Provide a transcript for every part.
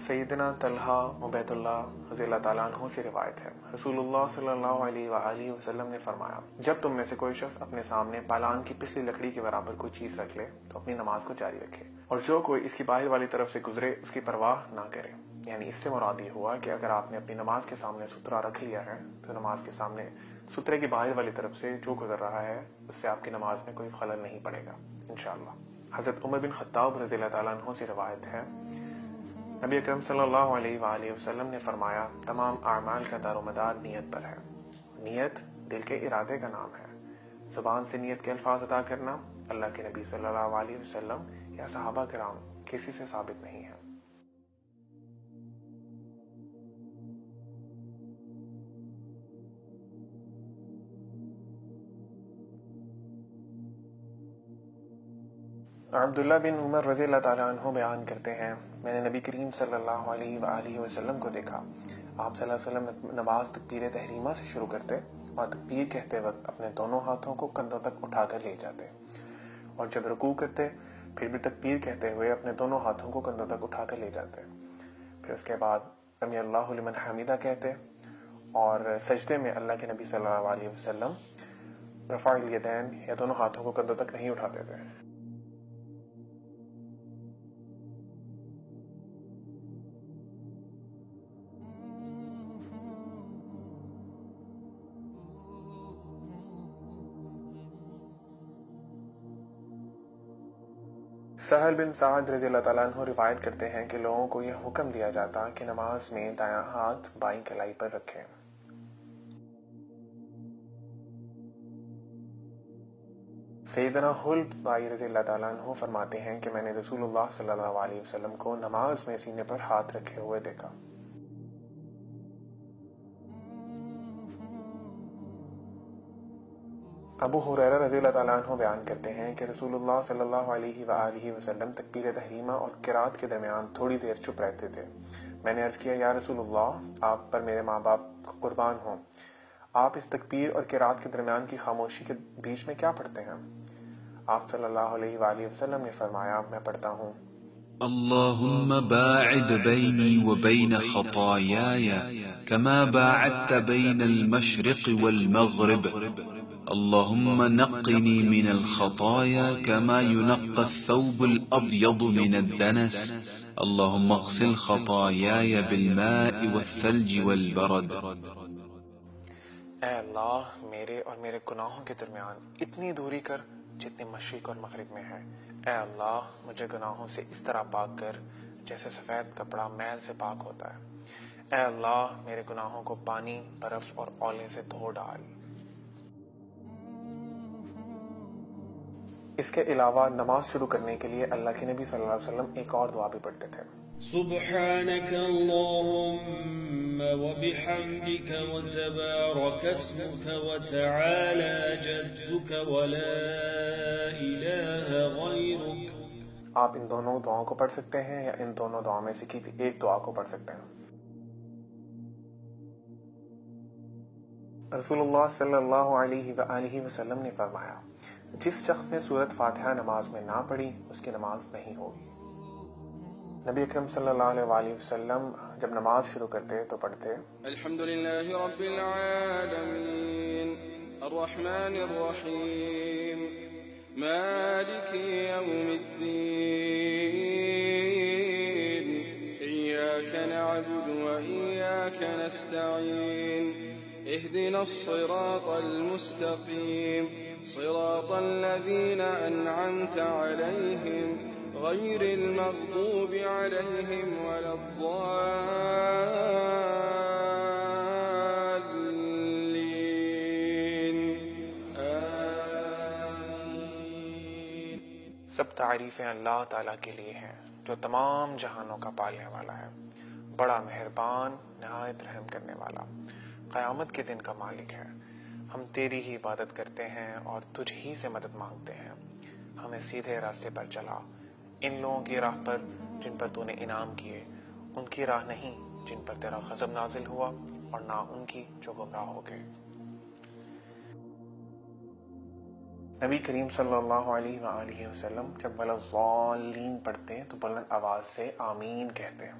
سیدنا طلحہ عبید اللہ رضی اللہ تعالیٰ عنہ سے روایت ہے، رسول اللہ صلی اللہ علیہ وآلہ وسلم نے فرمایا، جب تم میں سے کوئی شخص اپنے سامنے پالان کی پچھلی لکڑی کے برابر کوئی چیز رکھ لے تو اپنی نماز کو جاری رکھے، اور جو کوئی اس کی باہر والی طرف سے گزرے اس کی پرواہ نہ کرے۔ یعنی اس سے مراد یہ ہوا کہ اگر آپ نے اپنی نماز کے سامنے سترہ رکھ لیا ہے تو نماز کے سامنے سترے کی باہر والی طرف سے جو گزر رہا ہے اس سے آپ کی نماز میں کوئی خلل نہیں پڑے گا انشاءاللہ۔ حضرت عمر بن خطاب رضی اللہ تعالیٰ عنہ سے روایت ہے، نبی اکرم صلی اللہ علیہ وآلہ وسلم نے فرمایا، تمام اعمال کا دار و مدار نیت پر ہے۔ نیت دل کے ارادے کا نام ہے۔ زبان سے نیت کے الفاظ ادا کرنا اللہ کے نبی صلی اللہ علیہ وسلم یا صحابہ کرام کسی سے ثابت نہیں ہے۔ عبداللہ بن عمر رضی اللہ تعالیٰ عنہ بیان کرتے ہیں، میں نے نبی کریم صلی اللہ علیہ وآلہ وسلم کو دیکھا، آپ صلی اللہ علیہ وسلم نماز تکبیر تحریمہ سے شروع کرتے اور تکبیر کہتے وقت اپنے دونوں ہاتھوں کو کندھوں تک اٹھا کر لے جاتے، اور جب رکوع کرتے پھر بھی تکبیر کہتے ہوئے اپنے دونوں ہاتھوں کو کندھوں تک اٹھا کر لے جاتے، پھر اس کے بعد سمیع اللہ لمن حمیدہ کہتے، اور سجدے میں اللہ کے نبی صلی اللہ علیہ وسلم رفع الیدین یا دونوں ہاتھوں کو کندھوں تک نہیں اٹھاتے تھے۔ سہل بن سعد رضی اللہ تعالیٰ عنہ روایت کرتے ہیں کہ لوگوں کو یہ حکم دیا جاتا کہ نماز میں دایاں ہاتھ بائیں کلائی پر رکھیں۔ سیدنا حلب بائی رضی اللہ تعالیٰ عنہ فرماتے ہیں کہ میں نے رسول اللہ صلی اللہ علیہ وسلم کو نماز میں سینے پر ہاتھ رکھے ہوئے دیکھا۔ ابو ہریرہ رضی اللہ تعالیٰ عنہ بیان کرتے ہیں کہ رسول اللہ صلی اللہ علیہ وآلہ وسلم تکبیر تحریمہ اور قرات کے درمیان تھوڑی دیر چپ رہتے تھے۔ میں نے عرض کیا، یا رسول اللہ، آپ پر میرے ماں باپ قربان ہوں، آپ اس تکبیر اور قرات کے درمیان کی خاموشی کے بیچ میں کیا پڑھتے ہیں؟ آپ صلی اللہ علیہ وآلہ وسلم نے فرمایا، میں پڑھتا ہوں، اللهم باعد بيني وبين خطاياي كما باعدت بين المشرق والمغرب اللهم نقني من الخطايا كما ينقى الثوب الأبيض من الدنس اللهم اغسل خطاياي بالماء والثلج والبرد۔ اے اللہ، میرے اور میرے گناہوں کے درمیان اتنی دوری کر جتنی مشرق اور مغرب میں ہے۔ اے اللہ، مجھے گناہوں سے اس طرح پاک کر جیسے سفید کپڑا میل سے پاک ہوتا ہے۔ اے اللہ، میرے گناہوں کو پانی، برف اور اولے سے دھو ڈال۔ اس کے علاوہ نماز شروع کرنے کے لیے اللہ کے نبی صلی اللہ علیہ وسلم ایک اور دعا بھی پڑھتے تھے، سبحانك اللهم وبحمدك وتبارك اسمك وتعالى جدك ولا إله غيرك۔ آپ ان دونوں دعاؤں کو پڑھ سکتے ہیں یا ان دونوں دعاؤں میں سے کسی ایک دعا کو پڑھ سکتے ہیں۔ رسول اللہ صلی اللہ علیہ وآلہ وسلم نے فرمایا، جس شخص نے سورۃ فاتحہ نماز میں نہ پڑھی اس کی نماز نہیں ہوگی۔ نبی اکرم صلی اللہ علیہ وآلہ وسلم جب نماز شروع کرتے تو پڑھتے، الحمدللہ رب العالمین الرحمن الرحیم مالک یوم الدین ایاک نعبد و ایاک نستعین اهدنا الصراط المستقیم صراط الذین انعمت علیہم غیر المغضوب علیہم ولا الضالین آمین۔ سب تعریفیں اللہ تعالیٰ کے لیے ہیں جو تمام جہانوں کا پالنے والا ہے، بڑا مہربان، نہایت رحم کرنے والا، قیامت کے دن کا مالک ہے۔ ہم تیری ہی عبادت کرتے ہیں اور تجھ ہی سے مدد مانگتے ہیں، ہمیں سیدھے راستے پر چلا، ان لوگوں کی راہ پر جن پر تو نے انعام کیے، ان کی راہ نہیں جن پر تیرا غضب نازل ہوا، اور نہ ان کی جو گمراہ ہو گئے۔ نبی کریم صلی اللہ علیہ وآلہ وسلم جب ولا الضالین پڑھتے تو بلند آواز سے آمین کہتے ہیں،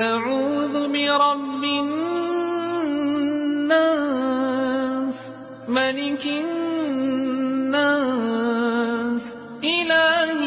أعوذ برب الناس ملك الناس إله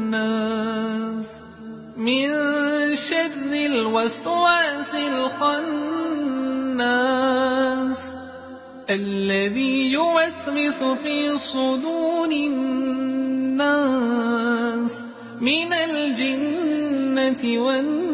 الناس من شر الوسواس الخناس الذي يوسوس في صدور الناس من الجنة والناس۔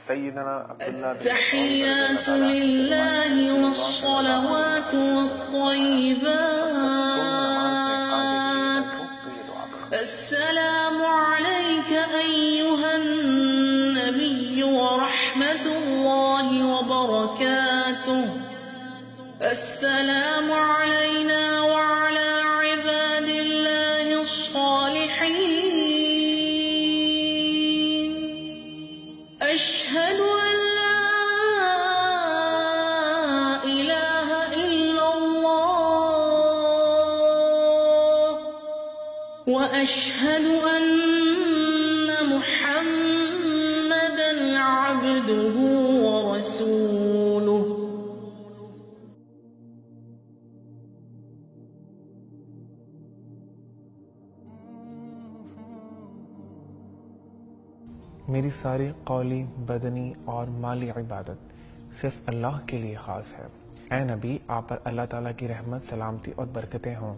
سیدنا عبداللہ التحیات للہ والصلوات والطیبات السلام علیک ایہا النبی ورحمت اللہ وبرکاتہ السلام علینا وعلى عباد اللہ الصالحین اشہد ان لا الہ الا اللہ واشہد ان محمدا عبدہ ورسولہ میری ساری قولی، بدنی اور مالی عبادت صرف اللہ کے لیے خاص ہے۔ اے نبی، آپ پر اللہ تعالیٰ کی رحمت، سلامتی اور برکتیں ہوں،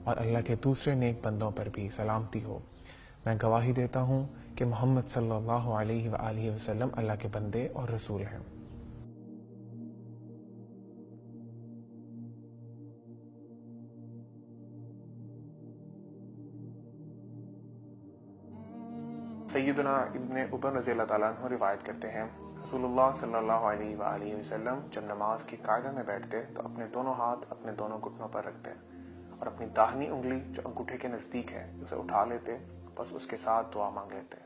اور اللہ کے دوسرے نیک بندوں پر بھی سلامتی ہو۔ میں گواہی دیتا ہوں کہ محمد صلی اللہ علیہ وآلہ وسلم اللہ کے بندے اور رسول ہیں۔ سیدنا ابن ابن رضی اللہ تعالیٰ عنہ روایت کرتے ہیں، رسول اللہ صلی اللہ علیہ وآلہ وسلم جب نماز کی قاعدہ میں بیٹھتے تو اپنے دونوں ہاتھ اپنے دونوں گھٹنوں پر رکھتے اور اپنی داہنی انگلی جو انگوٹھے کے نزدیک ہے اسے اٹھا لیتے، بس اس کے ساتھ دعا مانگ لیتے۔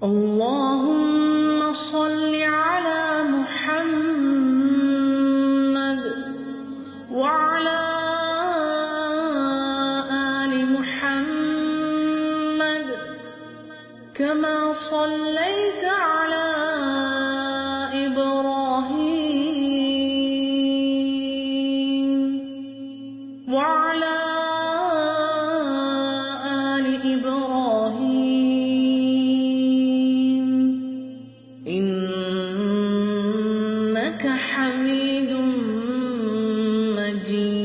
اللہم صل علی محمد وعلى آل محمد كما صليت على إبراهيم وعلى آل إبراهيم إنك حميد مجيد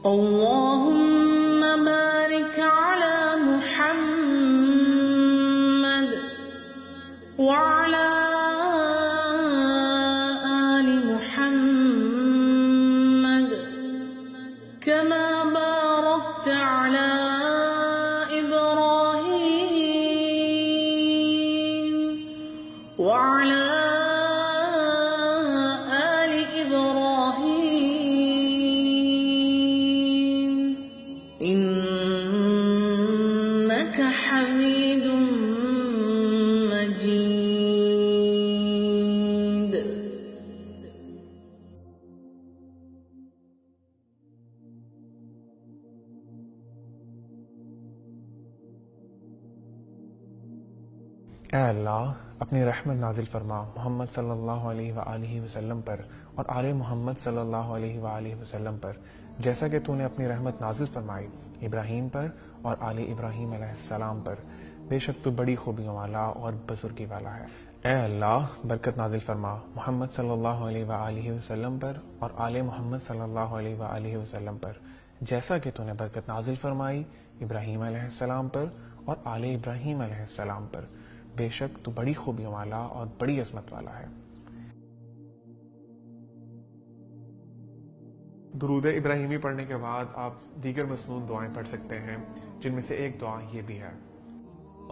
اللهم بارك على محمد وعلى آل محمد كما باركت على إبراهيم وعلى آل إبراهيم إنك حميد مجيد اے اللہ، اپنی رحمت نازل فرما محمد صلی اللہ علیہ وآلہ وسلم پر اور آل محمد صلی اللہ علیہ وآلہ وسلم پر، جیسا کہ تو نے اپنی رحمت نازل فرمائی ابراہیم پر اور آل ابراہیم علیہ السلام پر۔ بے شک تو بڑی خوبیوں والا اور بزرگی والا ہے۔ اے اللہ، برکت نازل فرما محمد صلی اللہ علیہ وآلہ وسلم پر اور آل محمد صلی اللہ علیہ وآلہ وسلم پر، جیسا کہ تو نے برکت نازل فرمائی ابراہیم علیہ السلام پر اور آل ابراہیم علیہ السلام پر۔ بے شک تو بڑی خوبیوں والا اور بڑی عظمت والا ہے۔ درود ابراہیمی پڑھنے کے بعد آپ دیگر مسنون دعائیں پڑھ سکتے ہیں، جن میں سے ایک دعا یہ بھی ہے: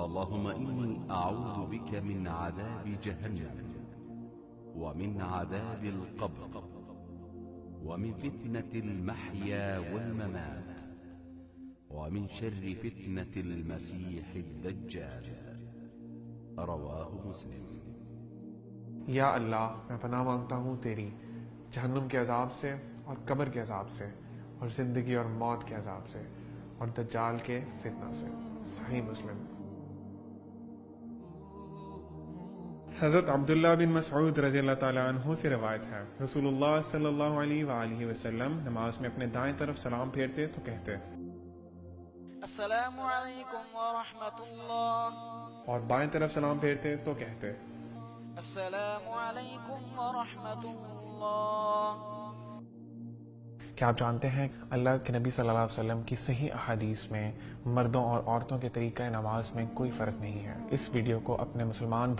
اللهم إني أعوذ بك من عذاب جهنم ومن عذاب القبر ومن فتنة المحيا والممات ومن شر فتنة المسيح الدجال رواہ مسلم۔ یا اللہ، میں پناہ مانگتا ہوں تیری جہنم کے عذاب سے اور قبر کے عذاب سے اور زندگی اور موت کے عذاب سے اور دجال کے فتنہ سے۔ صحیح مسلم۔ حضرت عبداللہ بن مسعود رضی اللہ تعالیٰ عنہ سے روایت ہے، رسول اللہ صلی اللہ علیہ وآلہ وسلم نماز میں اپنے دائیں طرف سلام پھیرتے تو کہتے السلام علیکم ورحمۃ اللہ، اور بائیں طرف سلام پھیرتے تو کہتے السلام علیکم ورحمۃ اللہ۔ کیا آپ جانتے ہیں اللہ کے نبی صلی اللہ علیہ وسلم کی صحیح احادیث میں مردوں اور عورتوں کے طریقہ نماز میں کوئی فرق نہیں ہے۔ اس ویڈیو کو اپنے مسلمان